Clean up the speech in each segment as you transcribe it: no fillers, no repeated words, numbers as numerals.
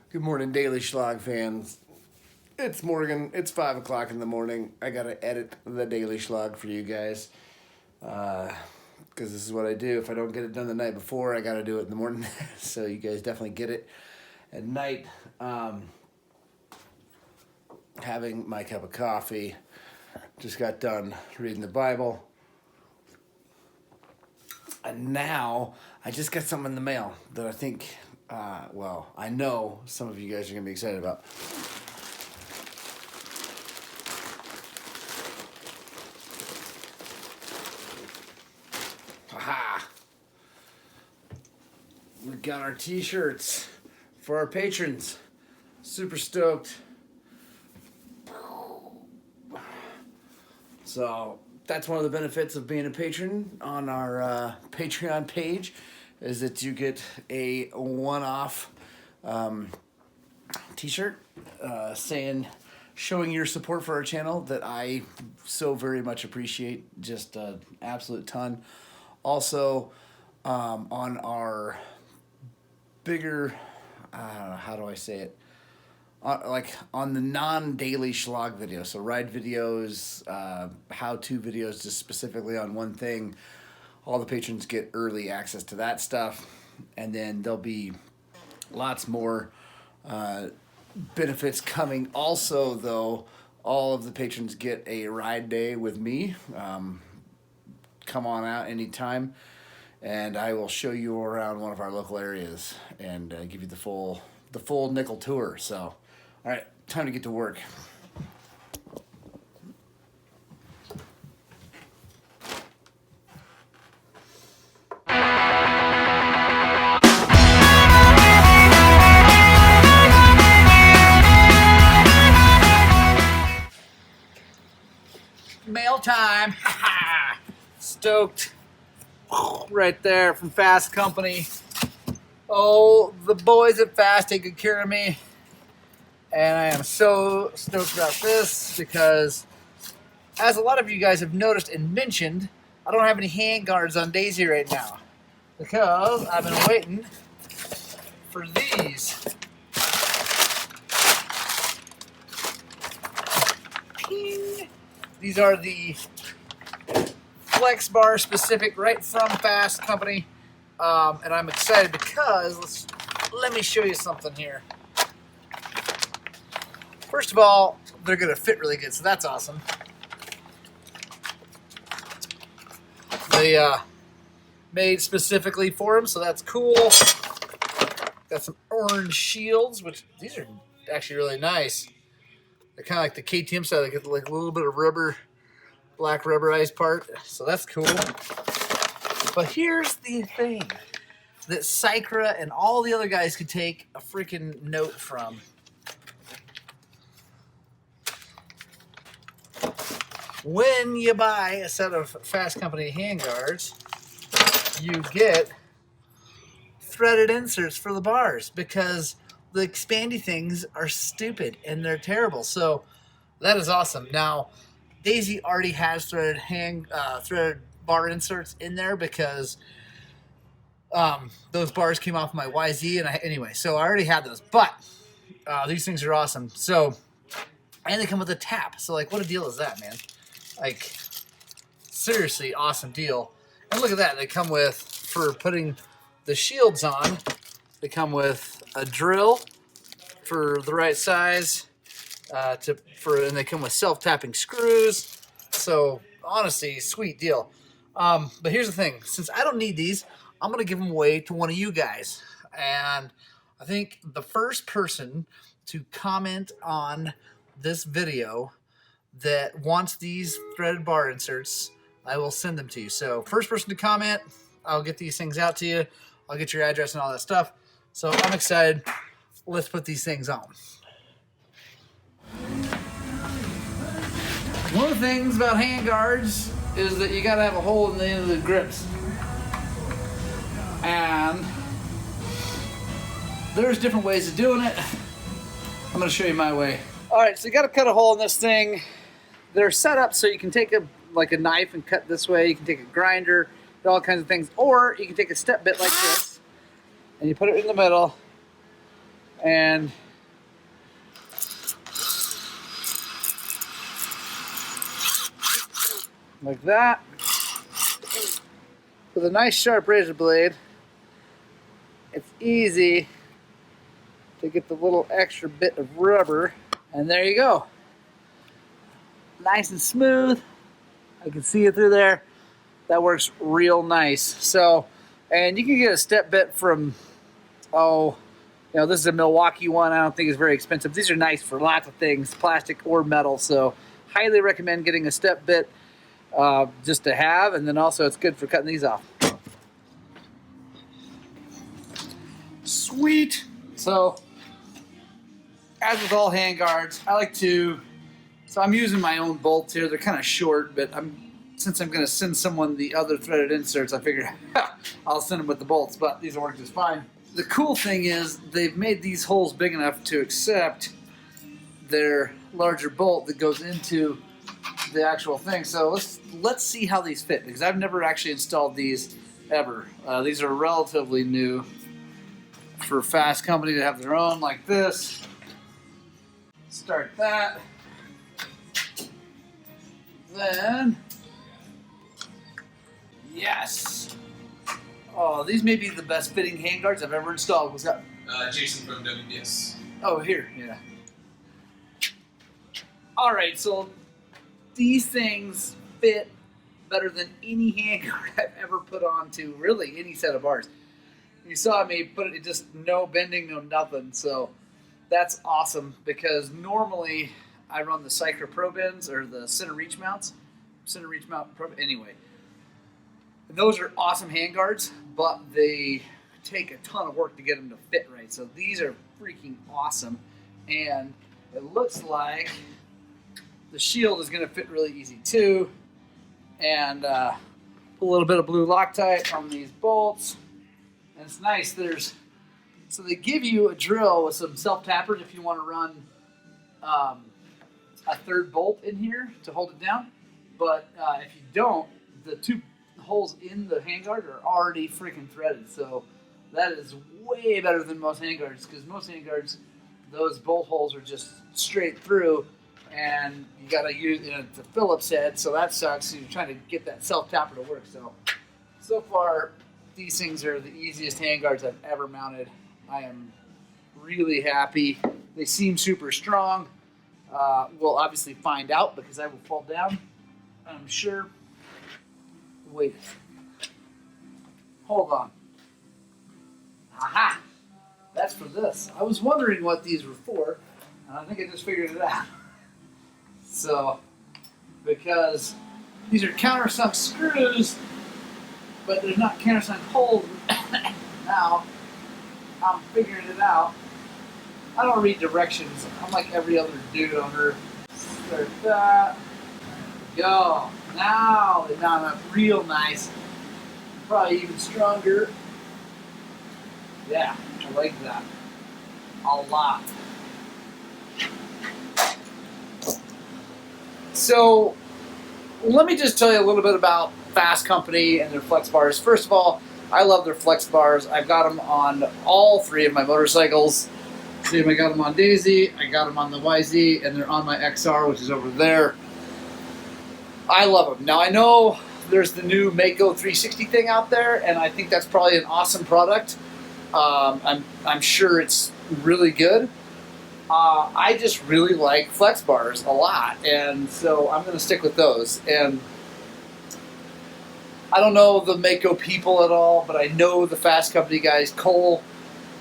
Good morning, Daily Shlog fans. It's Morgan. It's 5 o'clock in the morning. I gotta edit the Daily Shlog for you guys. Because this is what I do. If I don't get it done the night before, I gotta do it in the morning. So you guys definitely get it at night. Having my cup of coffee. Just got done reading the Bible. And now I just got something in the mail that I think, I know some of you guys are going to be excited about. Aha! We got our t-shirts for our patrons. Super stoked. So that's one of the benefits of being a patron on our Patreon page, is that you get a one-off t-shirt showing your support for our channel that I so very much appreciate. Just an absolute ton. Also, on our bigger, how do I say it? Like on the non-daily Shlog videos, so ride videos, how-to videos just specifically on one thing, all the patrons get early access to that stuff. And then there'll be lots more benefits coming. Also, though, all of the patrons get a ride day with me. Come on out anytime, and I will show you around one of our local areas and give you the full nickel tour. So, all right, time to get to work. Mail time. Stoked. Right there from Fast Company. Oh, the boys at Fast take good care of me. And I am so stoked about this because, as a lot of you guys have noticed and mentioned, I don't have any handguards on Daisy right now because I've been waiting for these. Ping. These are the Flexx bar specific, right from Fast Company. And I'm excited because, let me show you something here. First of all, they're going to fit really good, so that's awesome. They made specifically for them, so that's cool. Got some orange shields, which these are actually really nice. They're kind of like the KTM style. They get like a little bit of rubber, black rubberized part, so that's cool. But here's the thing that Sycra and all the other guys could take a freaking note from. When you buy a set of Fast Company handguards, you get threaded inserts for the bars because the expandy things are stupid and they're terrible. So that is awesome. Now, Daisy already has threaded bar inserts in there because those bars came off my YZ, and so I already had those. But these things are awesome. So, and they come with a tap. So, like, what a deal is that, man? Like, seriously, awesome deal. And look at that. They come with, for putting the shields on, they come with a drill for the right size, and they come with self-tapping screws. So, honestly, sweet deal. But here's the thing. Since I don't need these, I'm going to give them away to one of you guys. And I think the first person to comment on this video that wants these threaded bar inserts, I will send them to you. So first person to comment, I'll get these things out to you. I'll get your address and all that stuff. So I'm excited. Let's put these things on. One of the things about handguards is that you got to have a hole in the end of the grips. And there's different ways of doing it. I'm going to show you my way. All right, so you got to cut a hole in this thing. They're set up so you can take a knife and cut this way. You can take a grinder, all kinds of things. Or you can take a step bit like this, and you put it in the middle, And like that, with a nice sharp razor blade, it's easy to get the little extra bit of rubber, and there you go. Nice and smooth. I can see it through there. That works real nice. So, and you can get a step bit from, oh, you know, this is a Milwaukee one. I don't think it's very expensive. These are nice for lots of things, plastic or metal. So highly recommend getting a step bit just to have, and then also it's good for cutting these off. Sweet. So, as with all handguards, I like to, so I'm using my own bolts here. They're kind of short, but since I'm going to send someone the other threaded inserts, I figured I'll send them with the bolts, but these will work just fine. The cool thing is they've made these holes big enough to accept their larger bolt that goes into the actual thing. So let's see how these fit, because I've never actually installed these ever. These are relatively new for a Fast Company to have their own like this. Start that. Then, yes. Oh, these may be the best fitting handguards I've ever installed. What's that? Jason from WBS. Oh, here, yeah. All right, so these things fit better than any handguard I've ever put onto really any set of bars. You saw me put it, just no bending, no nothing. So that's awesome, because normally I run the Cycra Pro Bends or the center reach mounts. Center reach mount Pro, anyway. And those are awesome handguards, but they take a ton of work to get them to fit right. So these are freaking awesome. And it looks like the shield is going to fit really easy too. And a little bit of blue Loctite on these bolts. And it's nice. So they give you a drill with some self-tappers if you want to run a third bolt in here to hold it down. But if you don't, the two holes in the handguard are already freaking threaded. So that is way better than most handguards, because most handguards, those bolt holes are just straight through, and you got to use, you know, it's a Phillips head, so that sucks. So you're trying to get that self-tapper to work. So far, these things are the easiest handguards I've ever mounted. I am really happy. They seem super strong. We'll obviously find out, because I will fall down, I'm sure. Wait. Hold on. Aha! That's for this. I was wondering what these were for, and I think I just figured it out. So, because these are countersunk screws, but there's not countersunk holes. Now, I'm figuring it out. I don't read directions. I'm like every other dude on earth. Start that. Go. Now they mount up real nice. Probably even stronger. Yeah, I like that a lot. So, let me just tell you a little bit about Fast Company and their Flexx bars. First of all, I love their Flexx bars. I've got them on all three of my motorcycles. See, I got them on Daisy, I got them on the YZ, and they're on my XR, which is over there. I love them. Now, I know there's the new Mako 360 thing out there, and I think that's probably an awesome product. I'm sure it's really good. I just really like Flexx bars a lot, and so I'm going to stick with those. And I don't know the Mako people at all, but I know the Fast Company guys. Cole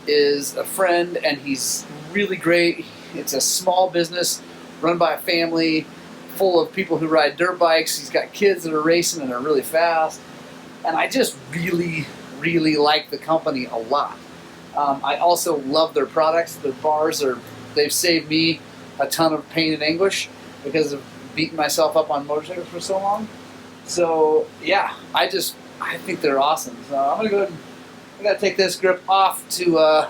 is a friend, and he's really great. It's a small business run by a family full of people who ride dirt bikes. He's got kids that are racing and are really fast, and I just really, really like the company a lot. I also love their products. Their bars they've saved me a ton of pain and anguish because of beating myself up on motorcycles for so long. So yeah, I think they're awesome. So I'm gonna go ahead and I gotta take this grip off to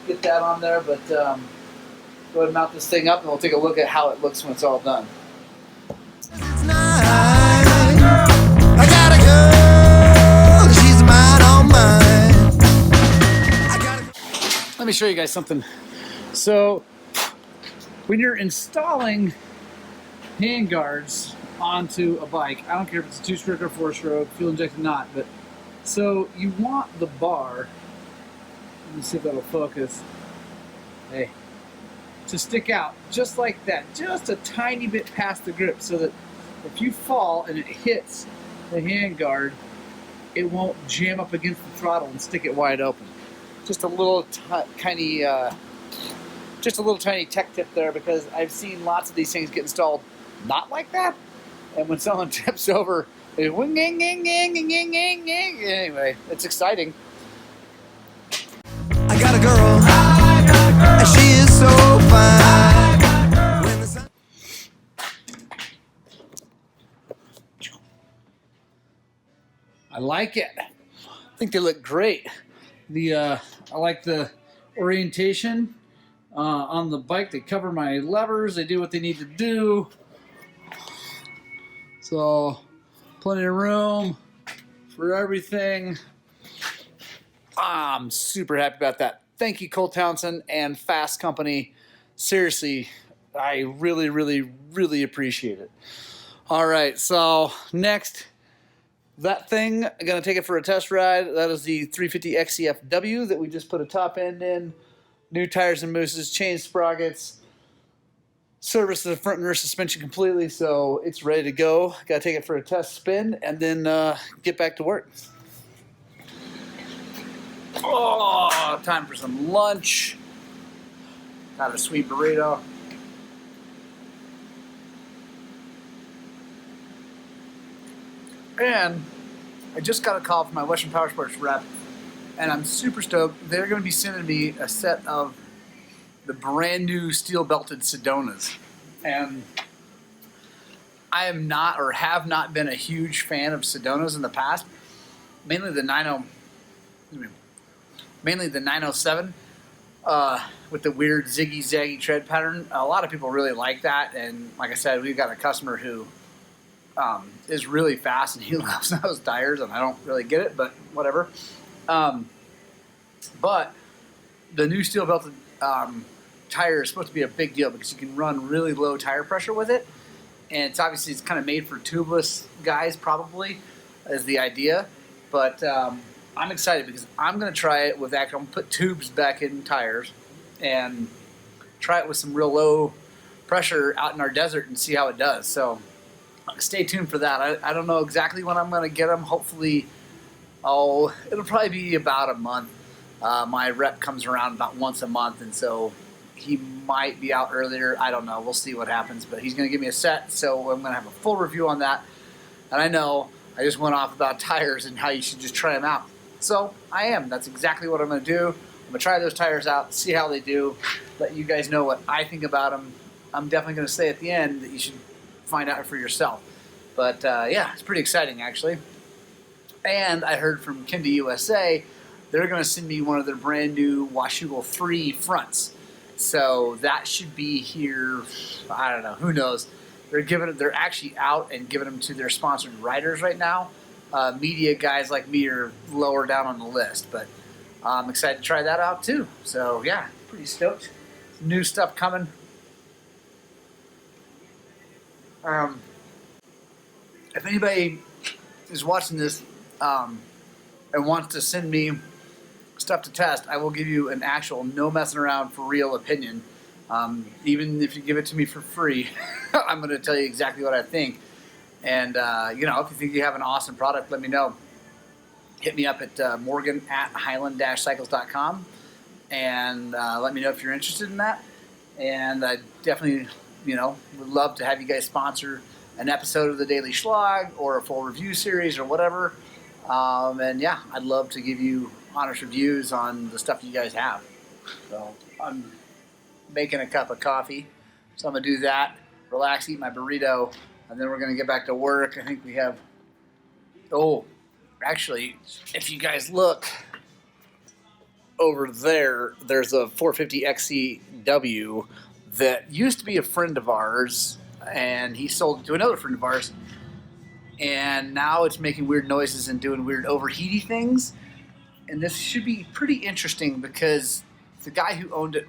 get that on there, but go ahead and mount this thing up, and we'll take a look at how it looks when it's all done. I gotta go. She's mine, all mine. Let me show you guys something So when you're installing handguards onto a bike, I don't care if it's a 2-stroke or 4-stroke, fuel injected or not, but so you want the bar, let me see if that'll focus, hey, to stick out just like that, just a tiny bit past the grip, so that if you fall and it hits the handguard, it won't jam up against the throttle and stick it wide open. Just a little tiny tech tip there, because I've seen lots of these things get installed not like that, and when someone tips over, it wing, ging, ging, ging, ging, ging, ging, ging. Anyway, it's exciting. I got a girl, and she is so fine. When the sun I like it. I think they look great. I like the orientation on the bike. They cover my levers. They do what they need to do. So, plenty of room for everything. I'm super happy about that. Thank you, Cole Townsend and Fast Company. Seriously, I really, really, really appreciate it. All right, so next, that thing, I'm going to take it for a test ride. That is the 350 XCFW that we just put a top end in. New tires and mousses, chain sprockets. Service the front and rear suspension completely, so it's ready to go. Got to take it for a test spin and then get back to work. Oh, time for some lunch. Got a sweet burrito. And I just got a call from my Western Power Sports rep, and I'm super stoked. They're going to be sending me a set of the brand new steel belted Sedonas. And I am not, or have not been, a huge fan of Sedonas in the past. Mainly the 907 with the weird ziggy zaggy tread pattern. A lot of people really like that, and like I said, we've got a customer who is really fast and he loves those tires, and I don't really get it, but whatever. But the new steel belted tire is supposed to be a big deal because you can run really low tire pressure with it, and it's kind of made for tubeless guys, probably, is the idea. But I'm excited because I'm going to try it with I'm going to put tubes back in tires and try it with some real low pressure out in our desert and see how it does. So stay tuned for that. I don't know exactly when I'm going to get them. Hopefully, it'll probably be about a month. My rep comes around about once a month, and so he might be out earlier. I don't know. We'll see what happens. But he's going to give me a set, so I'm going to have a full review on that. And I know I just went off about tires and how you should just try them out. So I am. That's exactly what I'm going to do. I'm going to try those tires out, see how they do, let you guys know what I think about them. I'm definitely going to say at the end that you should find out for yourself. But yeah, it's pretty exciting, actually. And I heard from Kinda USA, they're going to send me one of their brand new Washougal 3 fronts. So that should be here, I don't know, who knows. They're actually out and giving them to their sponsored riders right now. Media guys like me are lower down on the list, but I'm excited to try that out too. So yeah, pretty stoked. Some new stuff coming. If anybody is watching this and wants to send me stuff to test, I will give you an actual no messing around for real opinion. Even if you give it to me for free, I'm going to tell you exactly what I think. And, if you think you have an awesome product, let me know. Hit me up at morgan@highland-cycles.com and let me know if you're interested in that. And I definitely, would love to have you guys sponsor an episode of the Daily Shlog or a full review series or whatever. And yeah, I'd love to give you honest reviews on the stuff you guys have. So I'm making a cup of coffee, so I'm going to do that, relax, eat my burrito, and then we're going to get back to work. I think we have, actually, if you guys look over there, there's a 450 XCW that used to be a friend of ours, and he sold it to another friend of ours, and now it's making weird noises and doing weird overheaty things. And this should be pretty interesting because the guy who owned it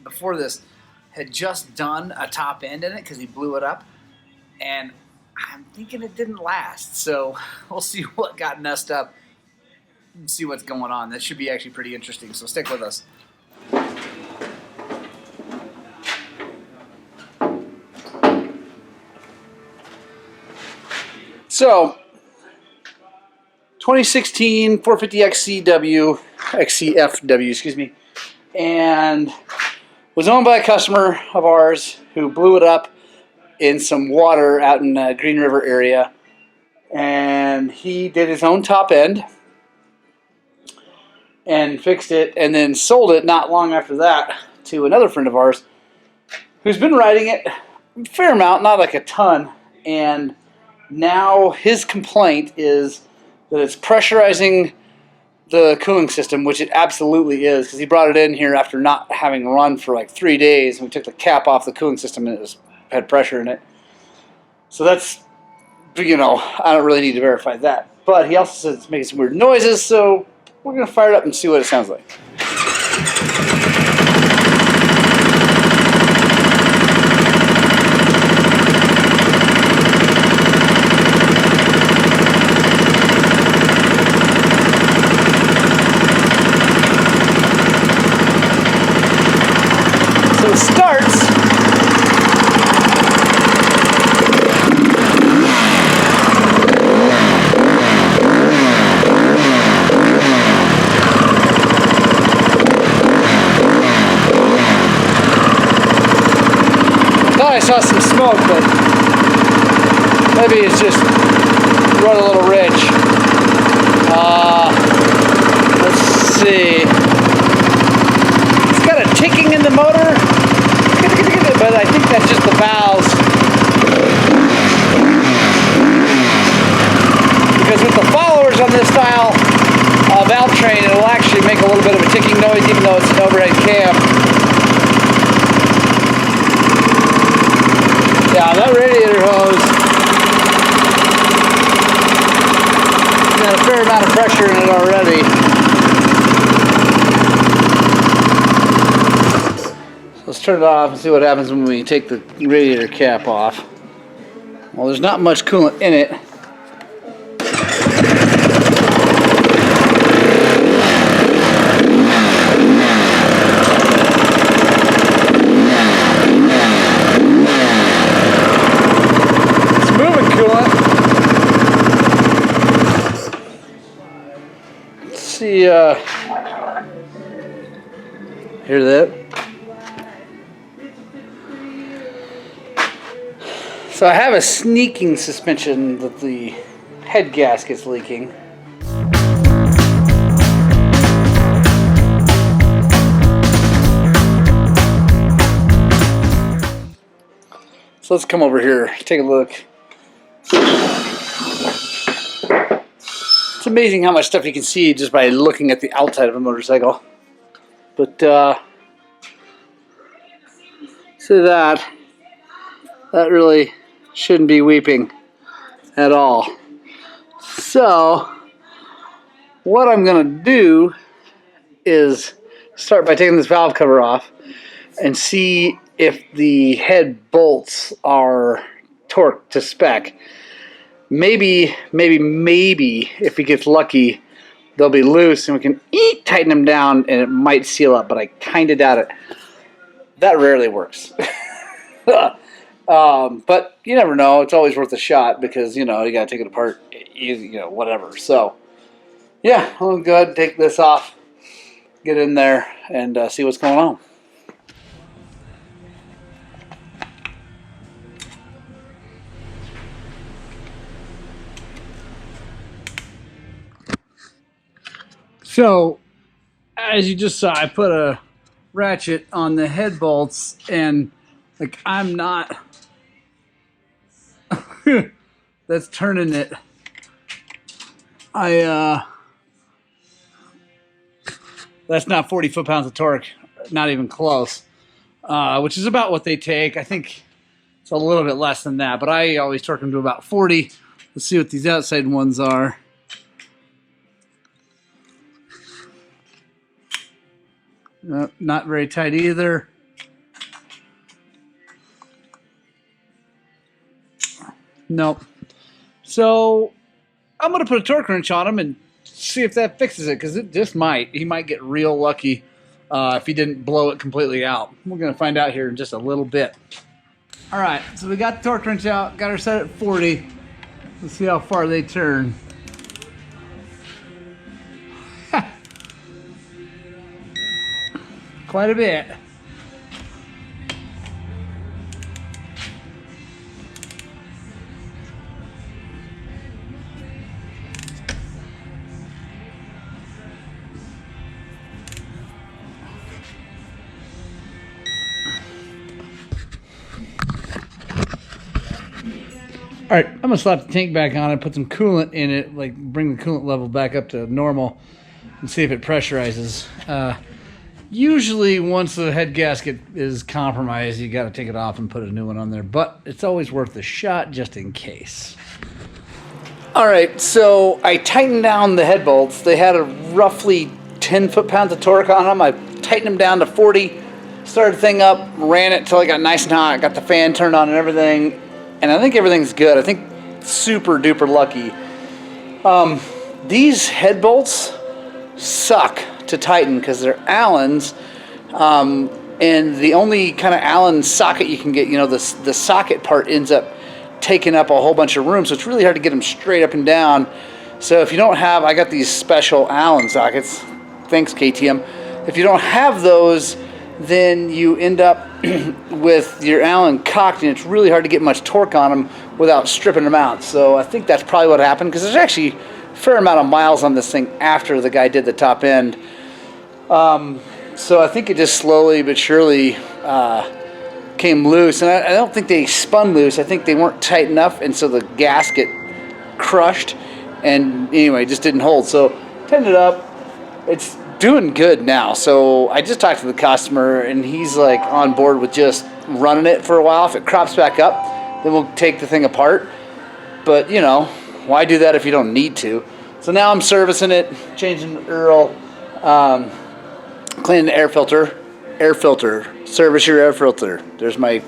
before this had just done a top end in it because he blew it up, and I'm thinking it didn't last. So we'll see what got messed up and see what's going on. That should be actually pretty interesting. So stick with us. So 2016 450 XCFW, excuse me, and was owned by a customer of ours who blew it up in some water out in the Green River area, and he did his own top end and fixed it, and then sold it not long after that to another friend of ours who's been riding it a fair amount, not like a ton, and now his complaint is that it's pressurizing the cooling system, which it absolutely is, because he brought it in here after not having run for like 3 days, and we took the cap off the cooling system and it had pressure in it. So that's, you know, I don't really need to verify that. But he also says it's making some weird noises, so we're going to fire it up and see what it sounds like. So it starts. I saw some smoke, but maybe it's just run a little rich. Let's see. It's got a ticking in the motor, but I think that's just the valves. Because with the followers on this style valve train, it'll actually make a little bit of a ticking noise, even though it's an overhead cam. Yeah, that radiator hose got a fair amount of pressure in it already. So let's turn it off and see what happens when we take the radiator cap off. Well, there's not much coolant in it. Hear that? So I have a sneaking suspicion that the head gasket's leaking. So let's come over here, take a look. It's amazing how much stuff you can see just by looking at the outside of a motorcycle. But see that really shouldn't be weeping at all. So what I'm going to do is start by taking this valve cover off and see if the head bolts are torqued to spec. Maybe if he gets lucky, they'll be loose and we can tighten them down and it might seal up, but I kind of doubt it. That rarely works. But you never know. It's always worth a shot because, you know, you got to take it apart, you know, whatever. So, yeah, I'm going to go ahead and take this off, get in there, and see what's going on. So, as you just saw, I put a ratchet on the head bolts, and like I'm not that's turning it. That's not 40 foot-pounds of torque, not even close, which is about what they take. I think it's a little bit less than that, but I always torque them to about 40. Let's see what these outside ones are. Not very tight either. Nope. So I'm going to put a torque wrench on him and see if that fixes it, because it just might. He might get real lucky if he didn't blow it completely out. We're going to find out here in just a little bit. All right, so we got the torque wrench out, got her set at 40. Let's see how far they turn. Quite a bit. All right, I'm gonna slap the tank back on and put some coolant in it, like bring the coolant level back up to normal and see if it pressurizes. Usually once the head gasket is compromised, you gotta take it off and put a new one on there, but it's always worth a shot just in case. All right, so I tightened down the head bolts. They had a roughly 10 foot-pounds of torque on them. I tightened them down to 40, started the thing up, ran it till I got nice and hot, got the fan turned on and everything, and I think everything's good. I think super duper lucky. These head bolts suck to tighten because they're Allens, and the only kind of Allen socket you can get, you know, the socket part ends up taking up a whole bunch of room, so it's really hard to get them straight up and down. So if you don't have, I got these special Allen sockets, thanks KTM. If you don't have those, then you end up with your Allen cocked, and it's really hard to get much torque on them without stripping them out. So I think that's probably what happened, because there's actually a fair amount of miles on this thing after the guy did the top end. So I think it just slowly but surely came loose, and I don't think they spun loose. I think they weren't tight enough, and so the gasket crushed, and anyway, just didn't hold. So tightened it up. It's doing good now. So I just talked to the customer, and he's like on board with just running it for a while. If it crops back up, then we'll take the thing apart. But you know, why do that if you don't need to? So now I'm servicing it, changing the Earl, cleaning the air filter. Service your air filter. There's my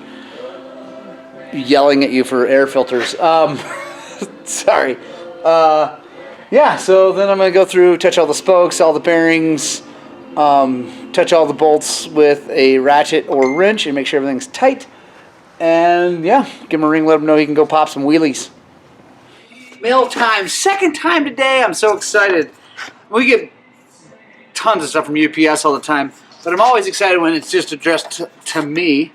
yelling at you for air filters. Sorry. Yeah, so then I'm going to go through, touch all the spokes, all the bearings, touch all the bolts with a ratchet or wrench and make sure everything's tight. And yeah, give him a ring, let him know he can go pop some wheelies. Mail time, second time today. I'm so excited. We get tons of stuff from UPS all the time, but I'm always excited when it's just addressed to me,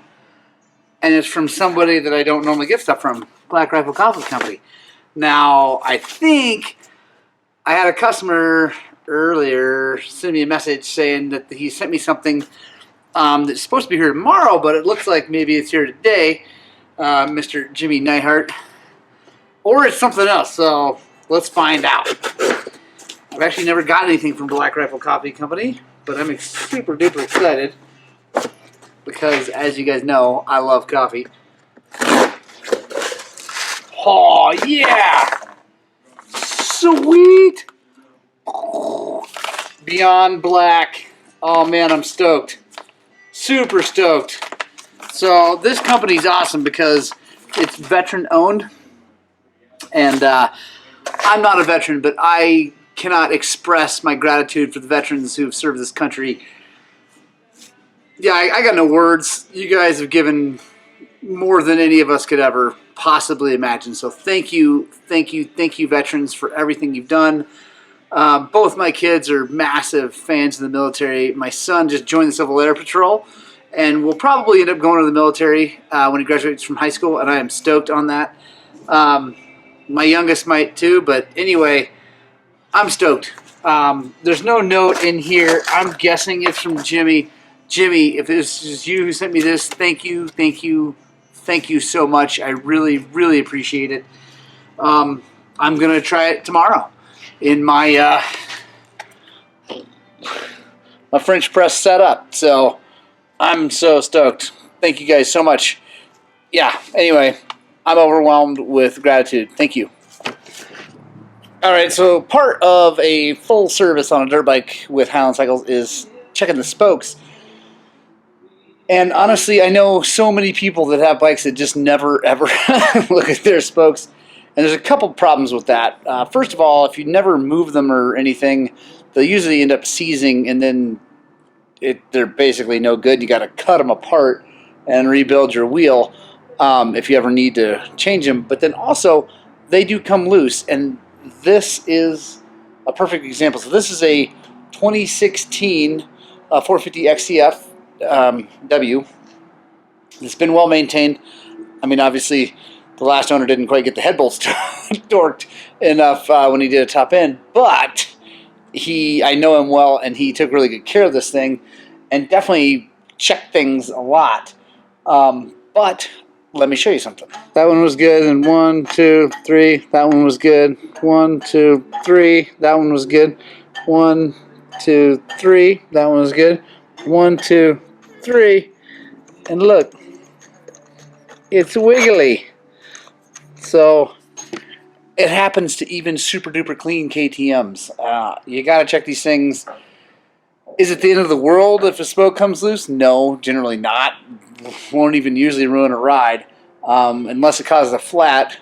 and it's from somebody that I don't normally get stuff from, Black Rifle Coffee Company. Now, I think I had a customer earlier send me a message saying that he sent me something that's supposed to be here tomorrow, but it looks like maybe it's here today, Mr. Jimmy Neithardt, or it's something else, so let's find out. I've actually never got anything from Black Rifle Coffee Company, but I'm super duper excited because, as you guys know, I love coffee. Oh, yeah! Sweet! Beyond Black. Oh, man, I'm stoked. Super stoked. So, this company's awesome because it's veteran-owned. And I'm not a veteran, but I cannot express my gratitude for the veterans who have served this country. Yeah, I got no words. You guys have given more than any of us could ever possibly imagine. So thank you, veterans, for everything you've done. Both my kids are massive fans of the military. My son just joined the Civil Air Patrol and will probably end up going to the military when he graduates from high school, and I am stoked on that. My youngest might too, but anyway, I'm stoked. There's no note in here. I'm guessing it's from Jimmy. Jimmy, if this is you who sent me this, thank you so much. I really, really appreciate it. I'm going to try it tomorrow in my my French press setup. So I'm so stoked. Thank you guys so much. Yeah, anyway, I'm overwhelmed with gratitude. Thank you. All right, so part of a full service on a dirt bike with Highland Cycles is checking the spokes. And honestly, I know so many people that have bikes that just never, ever look at their spokes. And there's a couple problems with that. First of all, if you never move them or anything, they'll usually end up seizing, and then they're basically no good. You got to cut them apart and rebuild your wheel if you ever need to change them. But then also, they do come loose, and this is a perfect example. So this is a 2016 450 XCF W. It's been well maintained. I mean, obviously, the last owner didn't quite get the head bolts torqued enough when he did a top end, but I know him well, and he took really good care of this thing, and definitely checked things a lot. But let me show you something. That one was good, and 1, 2, 3. That one was good. 1, 2, 3. That one was good. 1, 2, 3. That one was good. 1, 2, 3. And look, it's wiggly. So it happens to even super duper clean KTMs. You got to check these things. Is it the end of the world if a spoke comes loose? No, generally not. Won't even usually ruin a ride unless it causes a flat,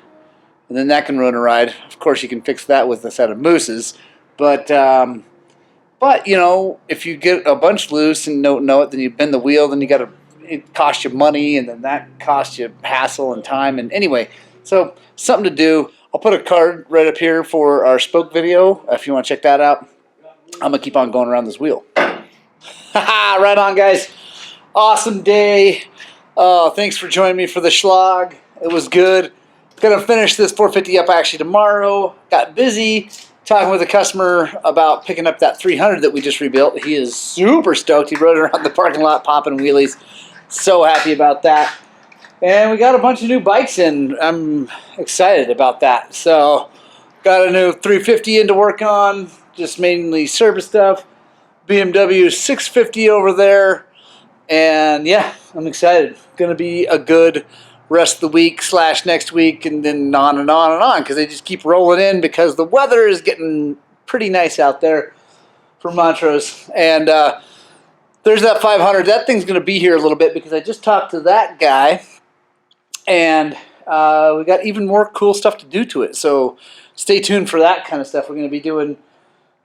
and then that can ruin a ride. Of course, you can fix that with a set of mooses, but you know, if you get a bunch loose and don't know it, then you bend the wheel, then it costs you money, and then that costs you hassle and time. And anyway, so something to do. I'll put a card right up here for our spoke video if you want to check that out. I'm going to keep on going around this wheel. Right on, guys. Awesome day. Thanks for joining me for the Shlog. It was good. Going to finish this 450 up actually tomorrow. Got busy talking with a customer about picking up that 300 that we just rebuilt. He is super stoked. He rode around the parking lot popping wheelies. So happy about that. And we got a bunch of new bikes in. I'm excited about that. So got a new 350 in to work on. Just mainly service stuff. BMW 650 over there. And yeah, I'm excited. Going to be a good rest of the week / next week, and then on and on and on, because they just keep rolling in because the weather is getting pretty nice out there for Montrose. And there's that 500. That thing's going to be here a little bit because I just talked to that guy, and we got even more cool stuff to do to it. So stay tuned for that kind of stuff. We're going to be doing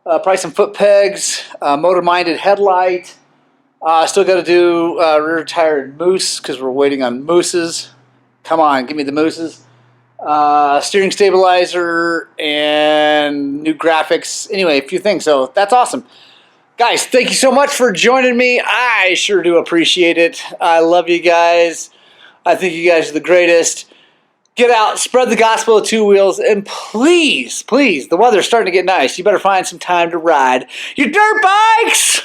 probably some foot pegs, motor-minded headlight. Still got to do rear tire and moose because we're waiting on mooses. Come on, give me the mooses. Steering stabilizer and new graphics. Anyway, a few things. So that's awesome. Guys, thank you so much for joining me. I sure do appreciate it. I love you guys. I think you guys are the greatest. Get out, spread the gospel of two wheels, and please, please, the weather's starting to get nice. You better find some time to ride your dirt bikes.